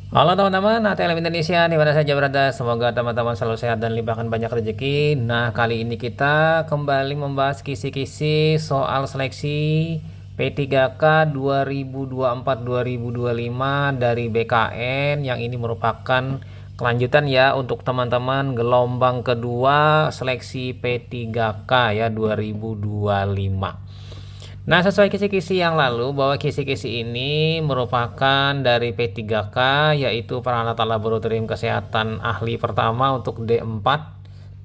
Halo teman-teman, ATLM Indonesia di mana saja berada. Semoga teman-teman selalu sehat dan limpahkan banyak rezeki. Nah, kali ini kita kembali membahas kisi-kisi soal seleksi P3K 2024-2025 dari BKN, yang ini merupakan kelanjutan ya untuk teman-teman gelombang kedua seleksi P3K ya 2025. Nah, sesuai kisi-kisi yang lalu, bahwa kisi-kisi ini merupakan dari P3K, yaitu peralatan laboratorium kesehatan ahli pertama untuk D4,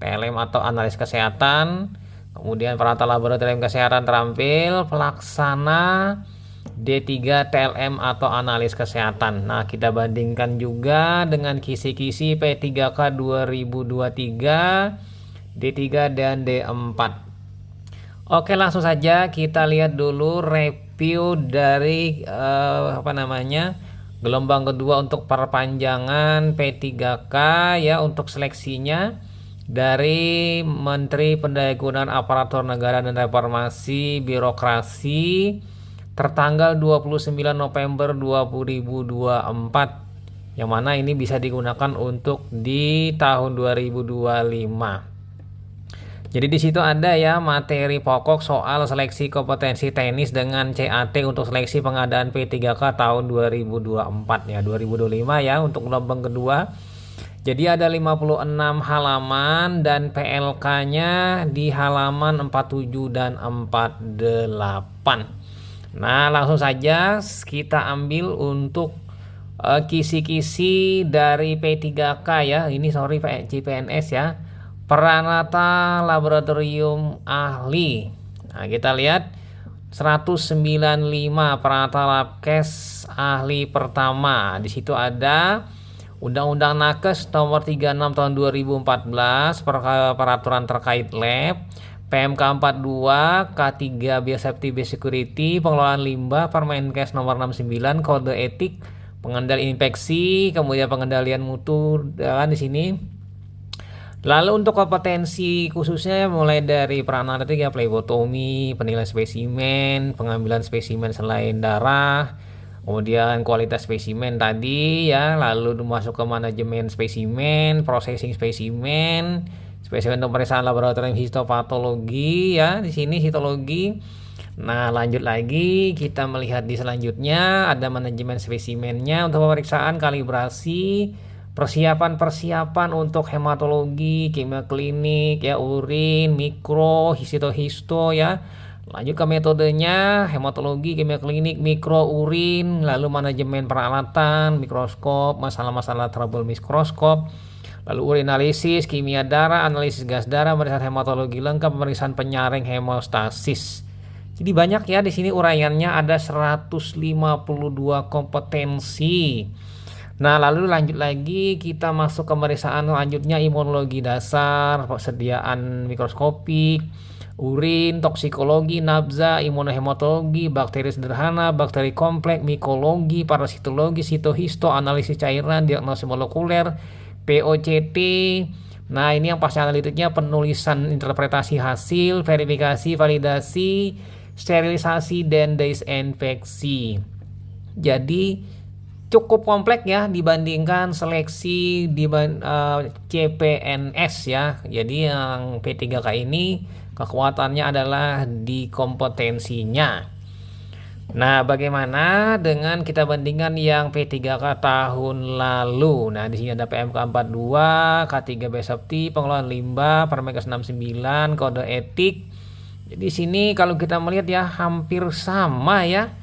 PLM atau analis kesehatan. Kemudian peralatan laboratorium kesehatan terampil, pelaksana D3 TLM atau analis kesehatan. Nah, kita bandingkan juga dengan kisi-kisi P3K 2023, D3 dan D4. Oke, langsung saja kita lihat dulu review dari gelombang kedua untuk perpanjangan P3K ya, untuk seleksinya dari Menteri Pendayagunaan Aparatur Negara dan Reformasi Birokrasi tertanggal 29 November 2024, yang mana ini bisa digunakan untuk di tahun 2025. Jadi di situ ada ya materi pokok soal seleksi kompetensi teknis dengan CAT untuk seleksi pengadaan P3K tahun 2024 ya, 2025 ya untuk gelombang kedua. Jadi ada 56 halaman dan PLK-nya di halaman 47 dan 48. Nah, langsung saja kita ambil untuk kisi-kisi dari P3K ya. Ini sorry CPNS ya. Peralatan laboratorium ahli. Nah, kita lihat 195 peralatan labkes ahli pertama. Di situ ada Undang-Undang Nakes nomor 36 tahun 2014, peraturan terkait lab, PMK 42, K3 Biosafety Biosecurity, pengelolaan limbah, Permenkes nomor 69, kode etik, pengendalian infeksi, kemudian pengendalian mutu dan di sini. Lalu untuk kompetensi khususnya mulai dari peranan ketiga, plebotomi, penilaian spesimen, pengambilan spesimen selain darah, kemudian kualitas spesimen tadi ya, lalu masuk ke manajemen spesimen, processing spesimen, spesimen pemeriksaan laboratorium histopatologi ya, di sini histologi. Nah, lanjut lagi kita melihat di selanjutnya ada manajemen spesimennya untuk pemeriksaan kalibrasi, persiapan untuk hematologi, kimia klinik ya, urin, mikro, histo ya. Lanjut ke metodenya, hematologi, kimia klinik, mikro, urin, lalu manajemen peralatan, mikroskop, masalah-masalah trouble mikroskop, lalu urinalisis, kimia darah, analisis gas darah, pemeriksaan hematologi lengkap, pemeriksaan penyaring hemostasis. Jadi banyak ya di sini uraiannya, ada 152 kompetensi. Nah, lalu lanjut lagi kita masuk ke pemeriksaan selanjutnya, imunologi dasar, persediaan mikroskopik, urin, toksikologi, nabza, imunohematologi, bakteri sederhana, bakteri kompleks, mikologi, parasitologi, sitohisto, analisis cairan, diagnosis molekuler, POCT. Nah, ini yang pasca analitiknya penulisan interpretasi hasil, verifikasi, validasi, sterilisasi, dan desinfeksi. Jadi cukup kompleks ya dibandingkan seleksi di CPNS ya. Jadi yang P3K ini kekuatannya adalah di kompetensinya. Nah, bagaimana dengan kita bandingkan yang P3K tahun lalu? Nah, di sini ada PMK 42, K3 Biosafety, pengelolaan limbah, Permenkes 69, kode etik. Jadi di sini kalau kita melihat ya hampir sama ya.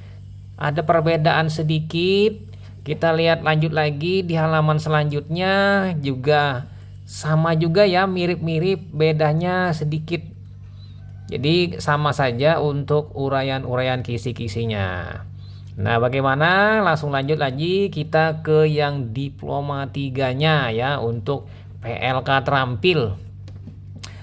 Ada perbedaan sedikit. Kita lihat lanjut lagi di halaman selanjutnya juga sama juga ya, mirip-mirip, bedanya sedikit. Jadi sama saja untuk uraian-uraian kisi-kisinya. Nah, bagaimana? Langsung lanjut lagi kita ke yang diploma 3-nya ya, untuk PLK terampil.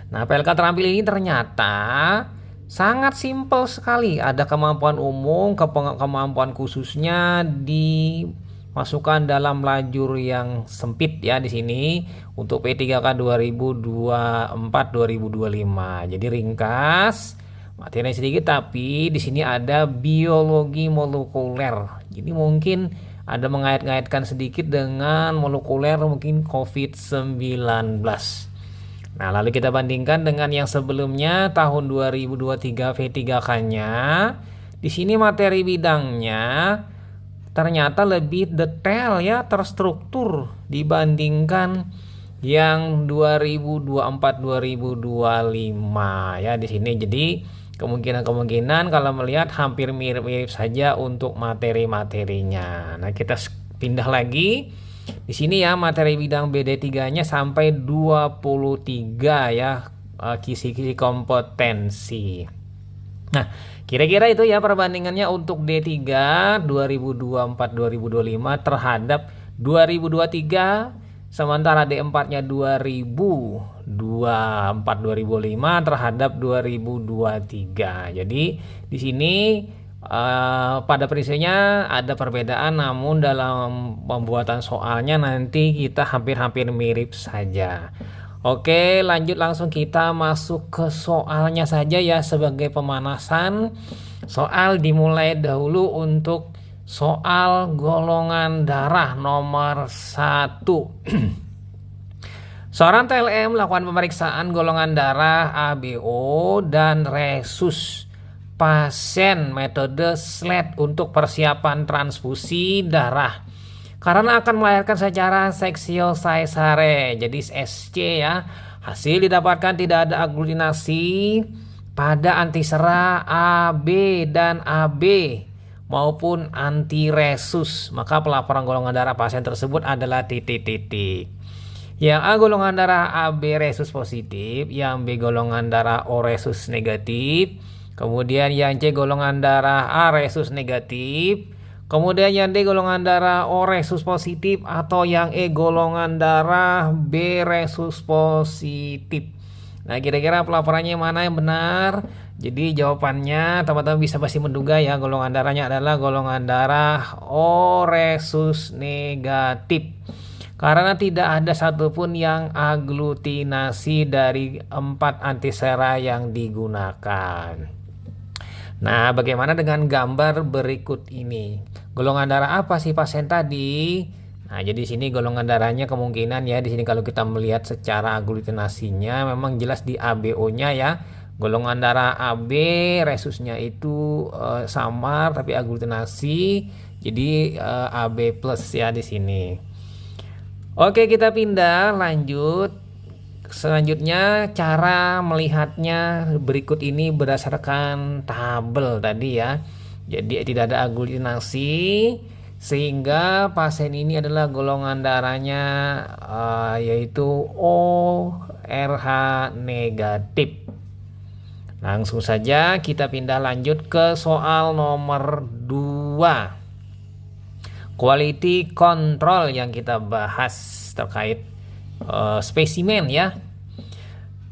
Nah, PLK terampil ini ternyata sangat simpel sekali. Ada kemampuan umum, kemampuan khususnya dimasukkan dalam lajur yang sempit ya di sini untuk P3K 2024-2025. Jadi ringkas, materi sedikit, tapi di sini ada biologi molekuler. Jadi mungkin ada mengait-ngaitkan sedikit dengan molekuler mungkin COVID-19. Nah, lalu kita bandingkan dengan yang sebelumnya tahun 2023 V3K-nya. Di sini materi bidangnya ternyata lebih detail ya, terstruktur dibandingkan yang 2024-2025 ya di sini. Jadi kemungkinan kalau melihat hampir mirip-mirip saja untuk materi-materinya. Nah, kita pindah lagi. Di sini ya materi bidang BD3-nya sampai 23 ya, kisi-kisi kompetensi. Nah, kira-kira itu ya perbandingannya untuk D3 2024-2025 terhadap 2023, sementara D4-nya 2024-2005 terhadap 2023. Jadi di sini pada prinsipnya ada perbedaan, namun dalam pembuatan soalnya nanti kita hampir-hampir mirip saja. Oke, lanjut langsung kita masuk ke soalnya saja ya sebagai pemanasan. Soal dimulai dahulu untuk soal golongan darah nomor 1. Seorang TLM melakukan pemeriksaan golongan darah ABO dan resus pasien metode SLED untuk persiapan transfusi darah karena akan melahirkan secara seksio caesare, jadi SC ya. Hasil didapatkan tidak ada aglutinasi pada antisera AB dan AB maupun antiresus, maka pelaporan golongan darah pasien tersebut adalah titik-titik. Yang A golongan darah AB resus positif, yang B golongan darah O resus negatif, kemudian yang C golongan darah A resus negatif, kemudian yang D golongan darah O resus positif, atau yang E golongan darah B resus positif. Nah, kira-kira pelaporannya mana yang benar? Jadi jawabannya teman-teman bisa pasti menduga ya, golongan darahnya adalah golongan darah O resus negatif. Karena tidak ada satupun yang aglutinasi dari 4 antisera yang digunakan. Nah, bagaimana dengan gambar berikut ini? Golongan darah apa sih pasien tadi? Nah, jadi sini golongan darahnya kemungkinan ya, di sini kalau kita melihat secara aglutinasinya memang jelas di ABO-nya ya. Golongan darah AB resusnya itu samar tapi aglutinasi, jadi AB plus ya di sini. Oke, kita pindah lanjut. Selanjutnya cara melihatnya berikut ini berdasarkan tabel tadi ya. Jadi tidak ada aglutinasi sehingga pasien ini adalah golongan darahnya yaitu ORH negatif. Langsung saja kita pindah lanjut ke soal nomor 2. Quality control yang kita bahas terkait spesimen ya.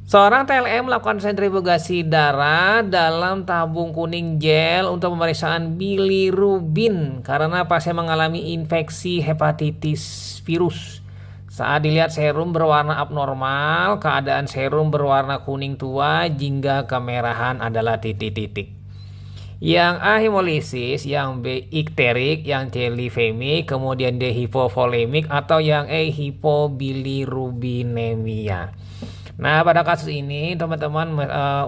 Seorang TLM melakukan sentrifugasi darah dalam tabung kuning gel untuk pemeriksaan bilirubin karena pasien mengalami infeksi hepatitis virus. Saat dilihat serum berwarna abnormal, keadaan serum berwarna kuning tua jingga kemerahan adalah titik-titik. Yang A hemolisis, yang B ikterik, yang C lipemik, kemudian D hipovolemik, atau yang E hipobilirubinemia. Nah, pada kasus ini teman-teman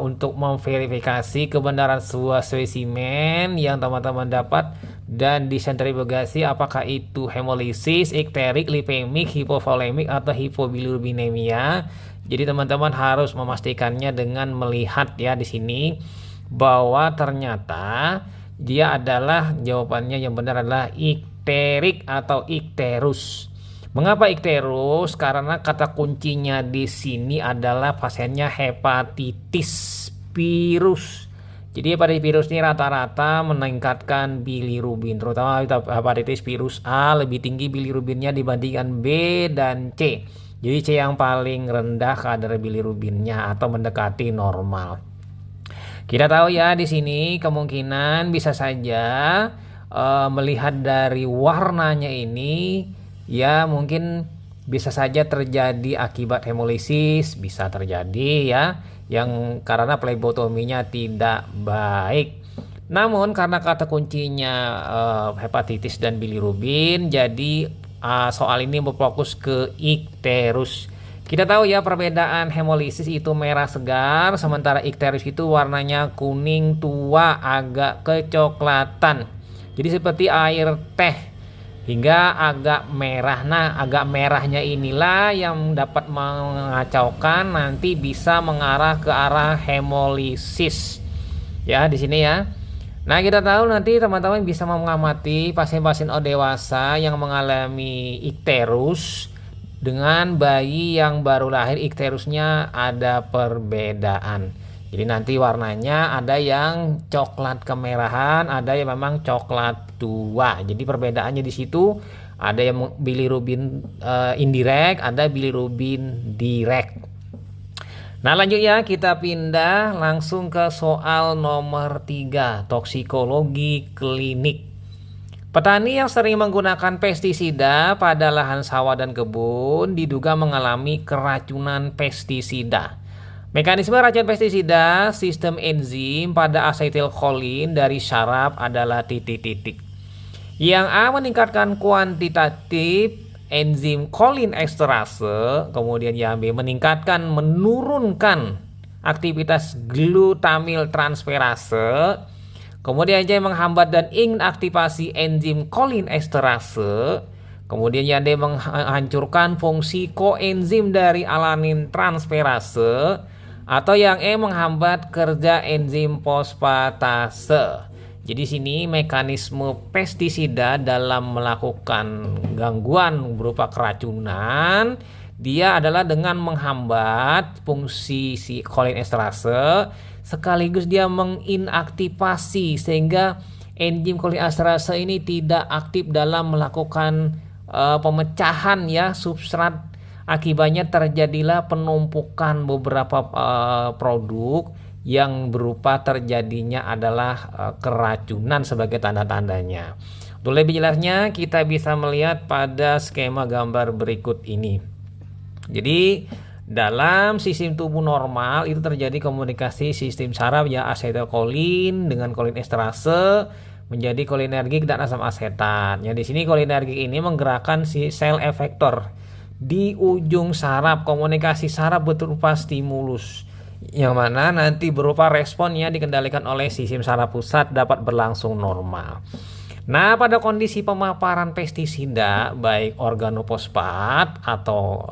untuk memverifikasi kebenaran sebuah spesimen yang teman-teman dapat dan disentrifugasi apakah itu hemolisis, ikterik, lipemik, hipovolemik, atau hipobilirubinemia. Jadi teman-teman harus memastikannya dengan melihat ya di sini bahwa ternyata dia adalah jawabannya yang benar adalah ikterik atau ikterus. Mengapa ikterus? Karena kata kuncinya di sini adalah pasiennya hepatitis virus. Jadi hepatitis virus ini rata-rata meningkatkan bilirubin, terutama hepatitis virus A lebih tinggi bilirubinnya dibandingkan B dan C. Jadi C yang paling rendah kadar bilirubinnya atau mendekati normal. Kita tahu ya di sini kemungkinan bisa saja melihat dari warnanya ini ya, mungkin bisa saja terjadi akibat hemolisis, bisa terjadi ya, yang karena plebotominya tidak baik. Namun karena kata kuncinya hepatitis dan bilirubin, jadi soal ini berfokus ke ikterus. Kita tahu ya perbedaan hemolisis itu merah segar, sementara ikterus itu warnanya kuning tua agak kecoklatan. Jadi seperti air teh hingga agak merah. Nah, agak merahnya inilah yang dapat mengacaukan, nanti bisa mengarah ke arah hemolisis. Ya, di sini ya. Nah, kita tahu nanti teman-teman bisa mengamati pasien-pasien dewasa yang mengalami ikterus dengan bayi yang baru lahir, ikterusnya ada perbedaan. Jadi nanti warnanya ada yang coklat kemerahan, ada yang memang coklat tua. Jadi perbedaannya di situ ada yang bilirubin indirect, ada bilirubin direct. Nah, lanjut ya, kita pindah langsung ke soal nomor 3, toksikologi klinik. Petani yang sering menggunakan pestisida pada lahan sawah dan kebun diduga mengalami keracunan pestisida. Mekanisme racun pestisida, sistem enzim pada asetilkolin dari saraf adalah titik-titik. Yang A meningkatkan kuantitatif enzim kolin esterase, kemudian yang B menurunkan aktivitas glutamil transferase, kemudian C menghambat dan inaktivasi enzim kolin esterase, kemudian yang D menghancurkan fungsi koenzim dari alanin transferase, atau yang E menghambat kerja enzim fosfatase. Jadi sini mekanisme pestisida dalam melakukan gangguan berupa keracunan, dia adalah dengan menghambat fungsi si kolin esterase, sekaligus dia menginaktivasi sehingga enzim kolin esterase ini tidak aktif dalam melakukan pemecahan ya substrat. Akibatnya terjadilah penumpukan beberapa produk yang berupa terjadinya adalah keracunan sebagai tanda-tandanya. Untuk lebih jelasnya kita bisa melihat pada skema gambar berikut ini. Jadi dalam sistem tubuh normal itu terjadi komunikasi sistem saraf ya asetilkolin dengan kolin esterase menjadi kolinergik dan asam asetat. Yang di sini kolinergik ini menggerakkan si sel efektor di ujung saraf. Komunikasi saraf berupa stimulus yang mana nanti berupa responnya dikendalikan oleh sistem saraf pusat dapat berlangsung normal. Nah, pada kondisi pemaparan pestisida baik organofosfat atau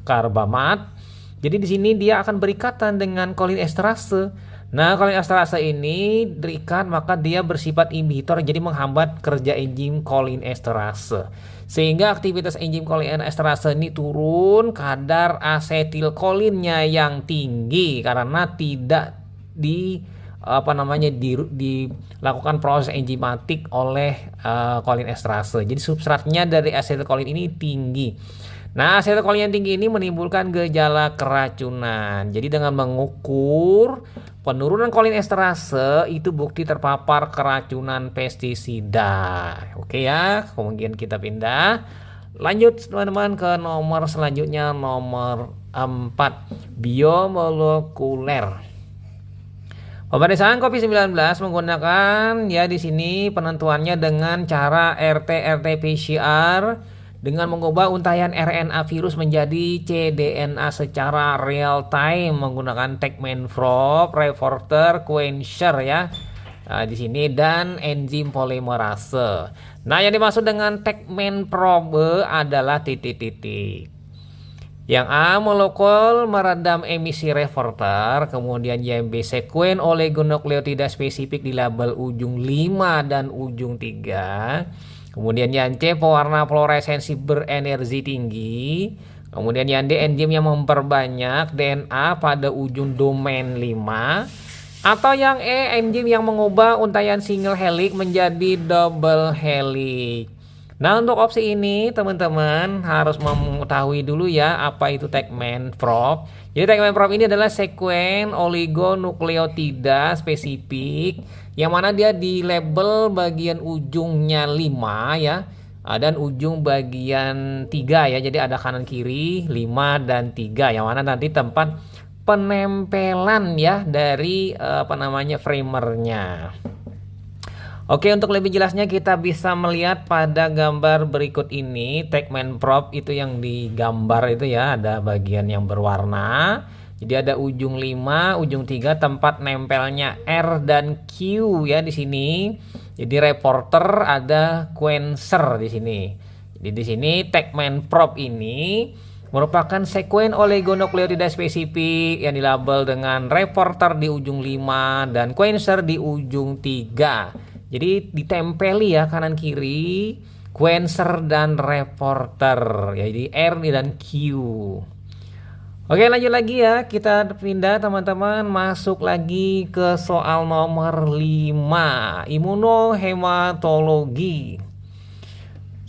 karbamat, jadi di sini dia akan berikatan dengan kolin esterase. Nah, kolin esterase ini terikat maka dia bersifat inhibitor, jadi menghambat kerja enzim kolin esterase. Sehingga aktivitas enzim kolin esterase ini turun, kadar asetilkolinnya yang tinggi karena tidak dilakukan proses enzimatik oleh kolin esterase. Jadi substratnya dari asetilkolin ini tinggi. Nah, asetilkolin yang tinggi ini menimbulkan gejala keracunan. Jadi dengan mengukur penurunan kolin esterase itu bukti terpapar keracunan pestisida. Oke ya, kemudian kita pindah. Lanjut teman-teman ke nomor selanjutnya, nomor 4, biomolekuler. Pemeriksaan COVID-19 menggunakan ya di sini penentuannya dengan cara RT-PCR dengan mengubah untaian RNA virus menjadi cDNA secara real time menggunakan Techman probe, reporter, quencher ya. Nah, di sini dan enzim polimerase. Nah, yang dimaksud dengan Techman probe adalah titik-titik. Yang A molekul meredam emisi reporter, kemudian yang B sekuen oligonukleotida spesifik di label ujung 5 dan ujung 3. Kemudian yang C pewarna fluoresensi berenergi tinggi. Kemudian yang D enzim yang memperbanyak DNA pada ujung domain 5. Atau yang E enzim yang mengubah untaian single helix menjadi double helix. Nah, untuk opsi ini teman-teman harus mengetahui dulu ya apa itu Techman probe. Jadi Techman probe ini adalah sekuen oligonukleotida spesifik yang mana dia di label bagian ujungnya 5 ya, dan ujung bagian 3 ya. Jadi ada kanan kiri 5 dan 3 yang mana nanti tempat penempelan ya dari framernya. Oke, untuk lebih jelasnya kita bisa melihat pada gambar berikut ini. Tagman prop itu yang digambar itu ya, ada bagian yang berwarna. Jadi ada ujung 5, ujung 3 tempat nempelnya R dan Q ya di sini. Jadi reporter ada quencher di sini. Jadi di sini tagman prop ini merupakan sekuen oligonukleotida spesifik yang dilabel dengan reporter di ujung 5 dan quencher di ujung 3. Jadi ditempeli ya kanan kiri quencher dan reporter ya, jadi R dan Q. Oke, lanjut lagi ya, kita pindah teman-teman, masuk lagi ke soal nomor 5, imunohematologi.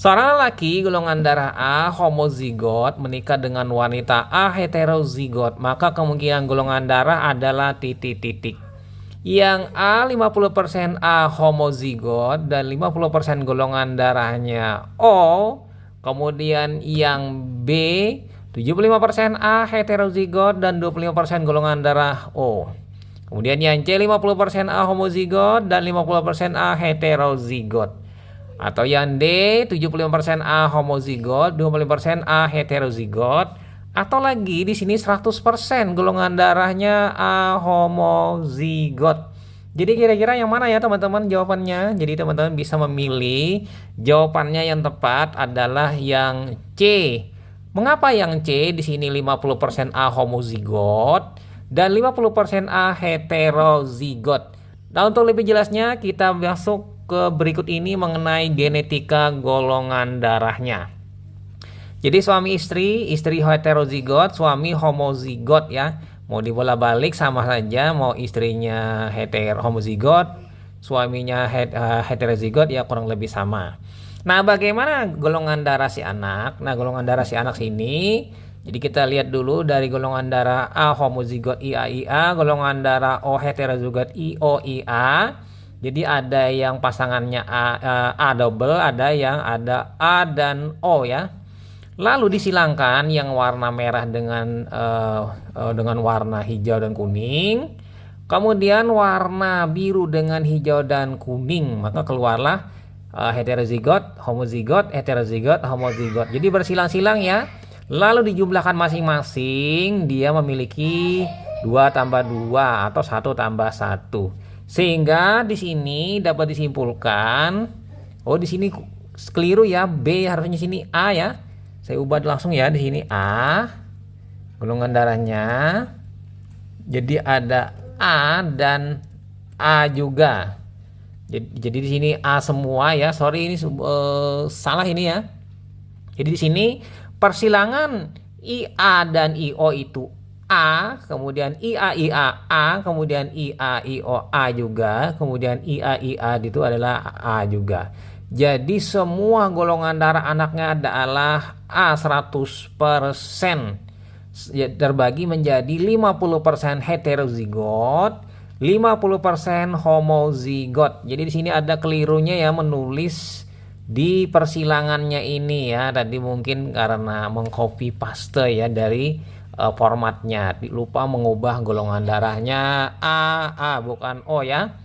Seorang lelaki golongan darah A homozigot menikah dengan wanita A heterozigot, maka kemungkinan golongan darah adalah titik-titik. Yang A 50% A homozigot dan 50% golongan darahnya O. Kemudian yang B 75% A heterozigot dan 25% golongan darah O. Kemudian yang C 50% A homozigot dan 50% A heterozigot. Atau yang D 75% A homozigot, 25% A heterozigot. Atau lagi di sini 100% golongan darahnya A homozigot. Jadi kira-kira yang mana ya teman-teman jawabannya? Jadi teman-teman bisa memilih, jawabannya yang tepat adalah yang C. Mengapa yang C? Di sini 50% A homozigot dan 50% A heterozigot. Nah, untuk lebih jelasnya kita masuk ke berikut ini mengenai genetika golongan darahnya. Jadi suami istri heterozigot, suami homozigot ya. Mau dibola-balik sama saja, mau istrinya homozigot, suaminya heterozigot ya kurang lebih sama. Nah, bagaimana golongan darah si anak? Nah, golongan darah si anak sini, jadi kita lihat dulu dari golongan darah A homozigot IA, golongan darah O heterozigot IA. Jadi ada yang pasangannya A double, ada yang ada A dan O ya. Lalu disilangkan yang warna merah dengan warna hijau dan kuning. Kemudian warna biru dengan hijau dan kuning. Maka keluarlah heterozigot, homozigot, heterozigot, homozigot. Jadi bersilang-silang ya. Lalu dijumlahkan masing-masing, dia memiliki 2 tambah 2 atau 1 tambah 1. Sehingga di sini dapat disimpulkan, oh di sini keliru ya, B harusnya sini A ya. Saya ubah langsung ya, di sini A golongan darahnya. Jadi ada A dan A juga. Jadi di sini A semua ya. Sorry ini salah ini ya. Jadi di sini persilangan IA dan IO itu A, kemudian IA A, kemudian IA IO A juga, kemudian IA itu adalah A juga. Jadi semua golongan darah anaknya adalah A 100%. Terbagi menjadi 50% heterozigot, 50% homozigot. Jadi di sini ada kelirunya ya menulis di persilangannya ini ya. Tadi mungkin karena mengcopy paste ya dari formatnya, lupa mengubah golongan darahnya A bukan O ya.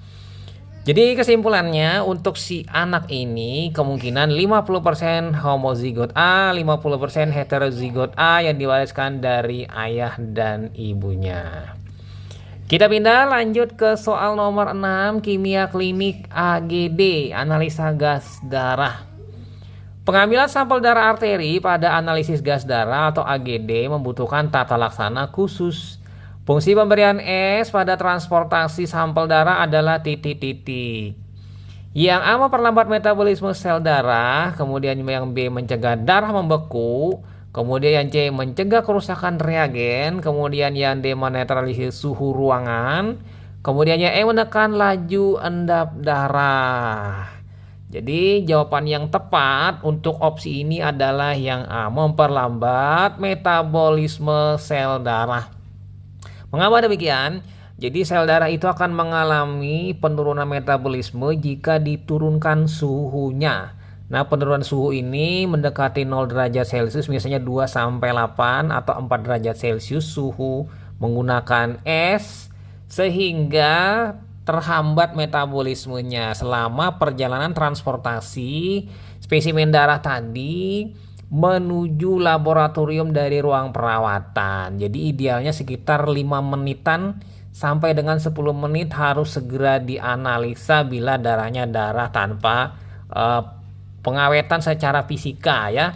Jadi kesimpulannya untuk si anak ini kemungkinan 50% homozigot A, 50% heterozigot A yang diwariskan dari ayah dan ibunya. Kita pindah lanjut ke soal nomor 6, kimia klinik AGD, analisa gas darah. Pengambilan sampel darah arteri pada analisis gas darah atau AGD membutuhkan tata laksana khusus. Fungsi pemberian S pada transportasi sampel darah adalah titik-titik. Yang A memperlambat metabolisme sel darah, kemudian yang B mencegah darah membeku, kemudian yang C mencegah kerusakan reagen, kemudian yang D menetralisir suhu ruangan, kemudian yang E menekan laju endap darah. Jadi jawaban yang tepat untuk opsi ini adalah yang A, memperlambat metabolisme sel darah. Mengapa demikian? Jadi sel darah itu akan mengalami penurunan metabolisme jika diturunkan suhunya. Nah, penurunan suhu ini mendekati 0 derajat Celcius, misalnya 2-8 atau 4 derajat Celcius suhu menggunakan es, sehingga terhambat metabolismenya selama perjalanan transportasi spesimen darah tadi menuju laboratorium dari ruang perawatan. Jadi idealnya sekitar 5 menitan sampai dengan 10 menit harus segera dianalisa bila darahnya darah tanpa pengawetan secara fisika ya.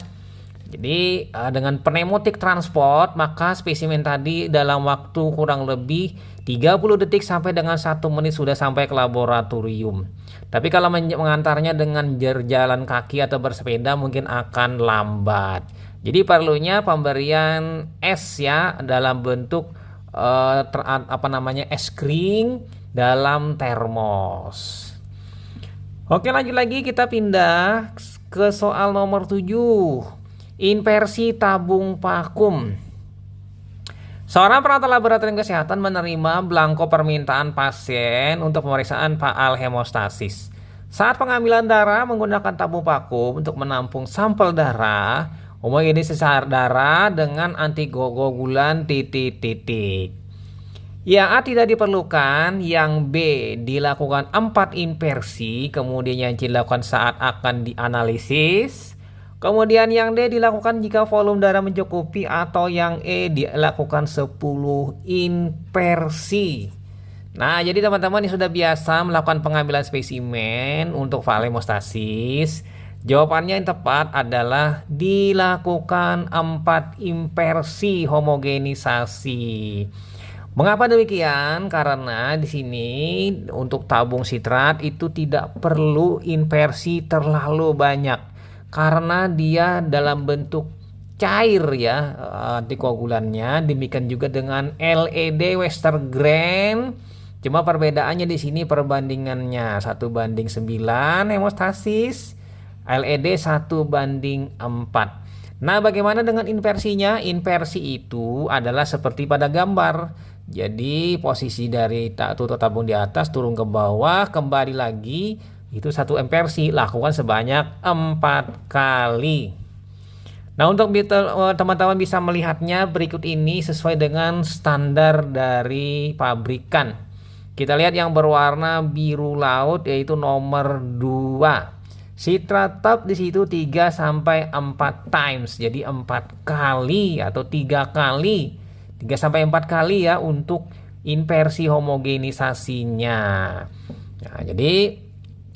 Jadi dengan pneumatic transport maka spesimen tadi dalam waktu kurang lebih 30 detik sampai dengan 1 menit sudah sampai ke laboratorium. Tapi kalau mengantarnya dengan jalan kaki atau bersepeda mungkin akan lambat. Jadi perlunya pemberian es ya dalam bentuk es krim dalam termos. Oke, lanjut lagi kita pindah ke soal nomor 7. Inversi tabung vakum. Seorang perawat laboratorium kesehatan menerima belangko permintaan pasien untuk pemeriksaan faal hemostasis. Saat pengambilan darah menggunakan tabung vakum untuk menampung sampel darah, homogenesis darah dengan antikoagulan titik-titik. Yang A tidak diperlukan, yang B dilakukan 4 inversi, kemudian yang C dilakukan saat akan dianalisis. Kemudian yang D dilakukan jika volume darah mencukupi, atau yang E dilakukan 10 inversi. Nah, jadi teman-teman yang sudah biasa melakukan pengambilan spesimen untuk faal hemostasis, jawabannya yang tepat adalah dilakukan 4 inversi homogenisasi. Mengapa demikian? Karena di sini untuk tabung sitrat itu tidak perlu inversi terlalu banyak. Karena dia dalam bentuk cair ya antikoagulannya, demikian juga dengan LED Westergren. Cuma perbedaannya di sini perbandingannya 1:9 hemostasis, LED 1:4. Nah, bagaimana dengan inversinya? Inversi itu adalah seperti pada gambar. Jadi posisi dari tutup tabung di atas turun ke bawah, kembali lagi. Itu 1 inversi, lakukan sebanyak 4 kali. Nah, untuk teman-teman bisa melihatnya berikut ini sesuai dengan standar dari pabrikan. Kita lihat yang berwarna biru laut yaitu nomor 2. Citratab di situ 3 sampai 4 times. Jadi 4 kali atau 3 kali. 3 sampai 4 kali ya untuk inversi homogenisasinya. Nah, jadi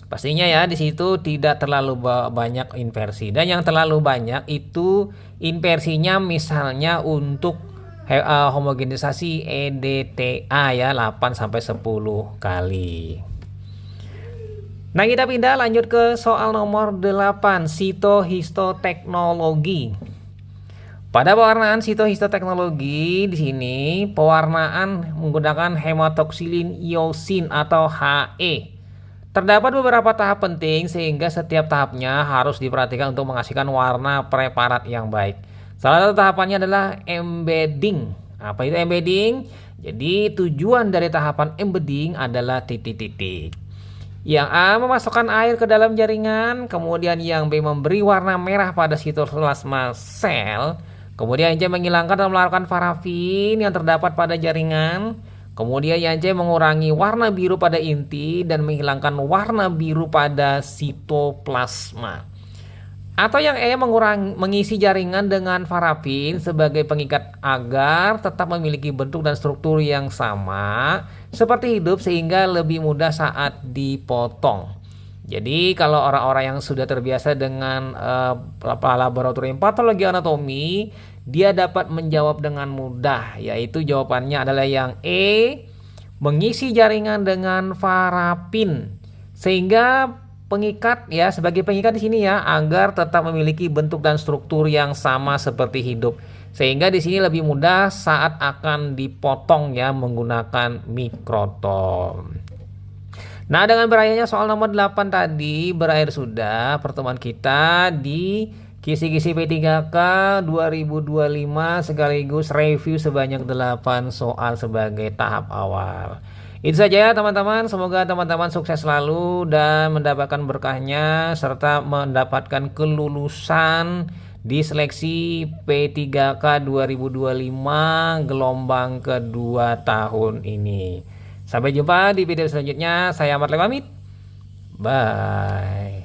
pastinya ya di situ tidak terlalu banyak inversi, dan yang terlalu banyak itu inversinya misalnya untuk homogenisasi EDTA ya 8 sampai 10 kali. Nah, kita pindah lanjut ke soal nomor 8, sitohistoteknologi. Pada pewarnaan sitohistoteknologi di sini pewarnaan menggunakan hematoksilin iosin atau HE. Terdapat beberapa tahap penting sehingga setiap tahapnya harus diperhatikan untuk menghasilkan warna preparat yang baik. Salah satu tahapannya adalah embedding. Apa itu embedding? Jadi tujuan dari tahapan embedding adalah titik-titik. Yang A memasukkan air ke dalam jaringan, kemudian yang B memberi warna merah pada sitoplasma sel, kemudian yang C menghilangkan dan melakukan parafin yang terdapat pada jaringan. Kemudian yang C mengurangi warna biru pada inti dan menghilangkan warna biru pada sitoplasma. Atau yang E mengisi jaringan dengan parafin sebagai pengikat agar tetap memiliki bentuk dan struktur yang sama seperti hidup sehingga lebih mudah saat dipotong. Jadi kalau orang-orang yang sudah terbiasa dengan laboratorium patologi anatomi, dia dapat menjawab dengan mudah, yaitu jawabannya adalah yang E, mengisi jaringan dengan parafin sehingga pengikat ya, sebagai pengikat di sini ya, agar tetap memiliki bentuk dan struktur yang sama seperti hidup, sehingga di sini lebih mudah saat akan dipotong ya menggunakan mikrotom. Nah, dengan berakhirnya soal nomor 8 tadi berakhir sudah pertemuan kita di Kisi-kisi P3K 2025 sekaligus review sebanyak 8 soal sebagai tahap awal. Itu saja teman-teman, semoga teman-teman sukses selalu dan mendapatkan berkahnya serta mendapatkan kelulusan di seleksi P3K 2025 gelombang kedua tahun ini. Sampai jumpa di video selanjutnya. Saya Ahmad Le pamit. Bye.